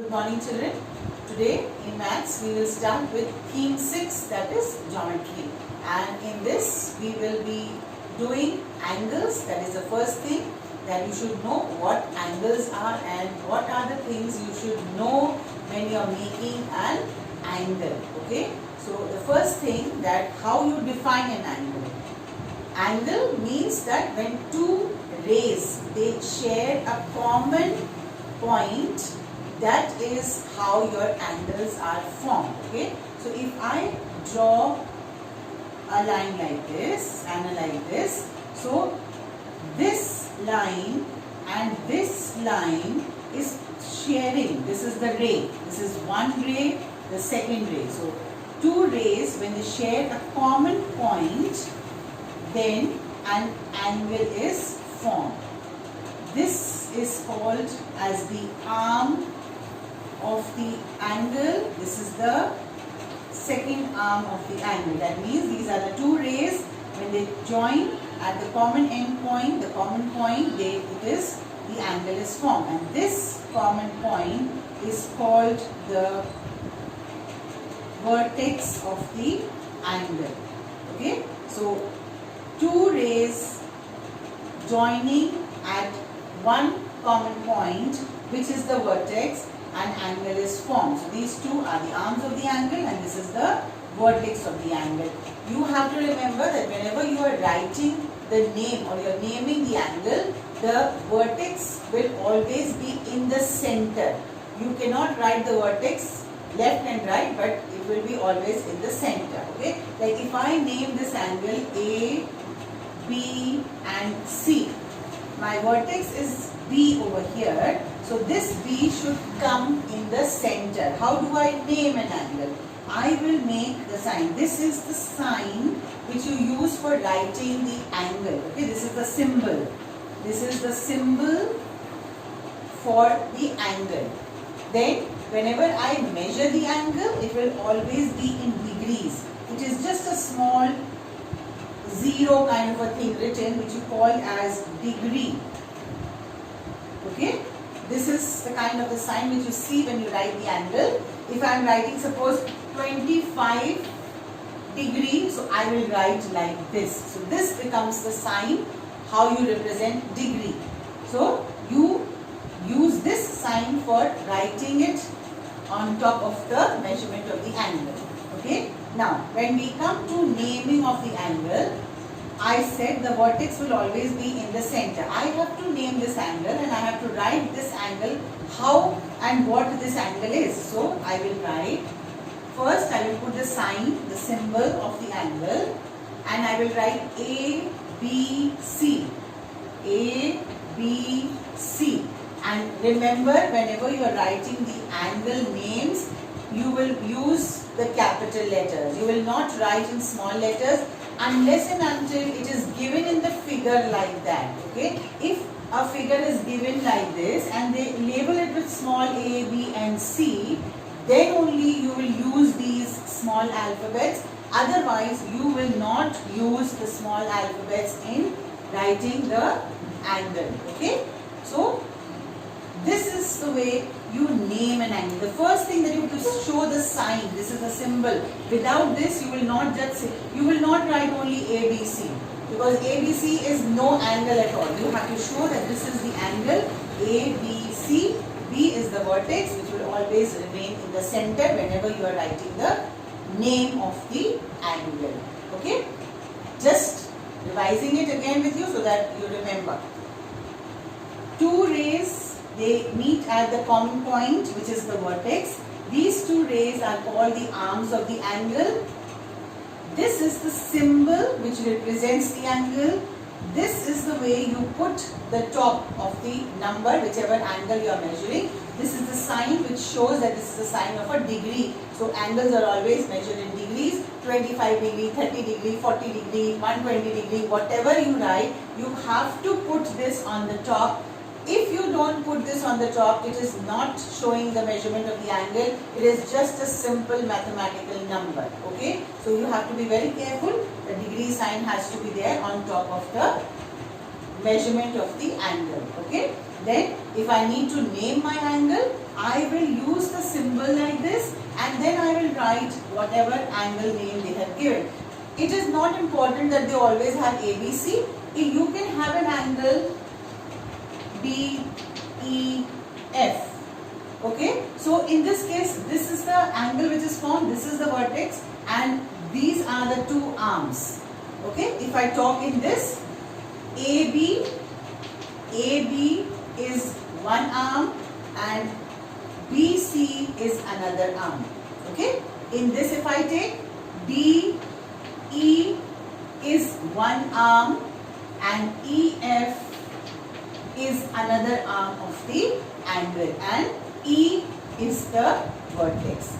Good morning children. Today in maths we will start with theme 6, that is geometry, and in this we will be doing angles. That is the first thing, that you should know what angles are and what are the things you should know when you are making an angle. Okay, so the first thing, that how you define an angle. Angle means that when two rays, they share a common point, that is how your angles are formed. Okay, so if I draw a line like this and like this, so this line and this line is sharing. This is the ray, this is one ray, the second ray. So two rays, when they share a common point, then an angle is formed. This is called as the arm of the angle. This is the second arm of the angle. That means these are the two rays. When they join at the common end point, the angle is formed, and this common point is called the vertex of the angle. Okay, so two rays joining at one common point, which is the vertex, an angle is formed. So these two are the arms of the angle and this is the vertex of the angle. You have to remember that whenever you are writing the name or you are naming the angle, the vertex will always be in the center. You cannot write the vertex left and right, but it will be always in the center. Okay, like if I name this angle A, B and C, my vertex is B over here, so this B should come in the center. How do I name an angle? I will make the sign. This is the sign which you use for writing the angle. Okay, this is the symbol. This is the symbol for the angle. Then whenever I measure the angle, it will always be in degrees. It is just a small zero kind of a thing written, which you call as degree. Okay, this is the kind of the sign which you see when you write the angle. If I am writing, suppose 25 degree, so I will write like this. So this becomes the sign how you represent degree. So you use this sign for writing it on top of the measurement of the angle. Okay, now when we come to naming of the angle, I said the vertex will always be in the center. I have to name this angle and I have to write this angle, how and what this angle is. So I will write, first I will put the sign, the symbol of the angle, and I will write A, B, C. A, B, C. And remember, whenever you are writing the angle names, you will use the capital letters. You will not write in small letters unless and until it is given in the figure like that. Okay, if a figure is given like this and they label it with small a, b and c, then only you will use these small alphabets. Otherwise you will not use the small alphabets in writing the angle. Okay, so this is the way you name an angle. The first thing that you have to show the sign. This is a symbol. Without this, you will not just say, you will not write only ABC, because ABC is no angle at all. You have to show that this is the angle ABC. B is the vertex, which will always remain in the center whenever you are writing the name of the angle. Okay, just revising it again with you so that you remember. Two rays, they meet at the common point, which is the vertex. These two rays are called the arms of the angle. This is the symbol which represents the angle. This is the way you put the top of the number, whichever angle you are measuring. This is the sign which shows that this is a sign of a degree. So angles are always measured in degrees. 25 degree, 30 degree, 40 degree, 120 degree, whatever you write, you have to put this on the top. If you don't put this on the top, it is not showing the measurement of the angle. It is just a simple mathematical number. Okay, so you have to be very careful. The degree sign has to be there on top of the measurement of the angle. Okay, then if I need to name my angle, I will use the symbol like this and then I will write whatever angle name they have given. It is not important that they always have ABC. You can have an angle BEF. Okay, so in this case, this is the angle which is formed, this is the vertex, and these are the two arms. Okay, if I talk in this, AB is one arm and BC is another arm. Okay, in this if I take DE is one arm and EF is another arm of the angle and E is the vertex.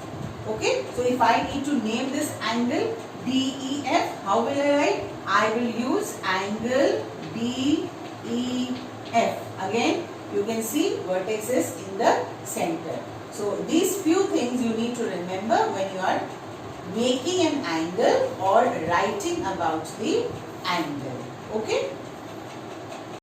Okay, so if I need to name this angle DEF, how will I write? I will use angle DEF. Again, you can see vertex is in the center. So these few things you need to remember when you are making an angle or writing about the angle. Okay.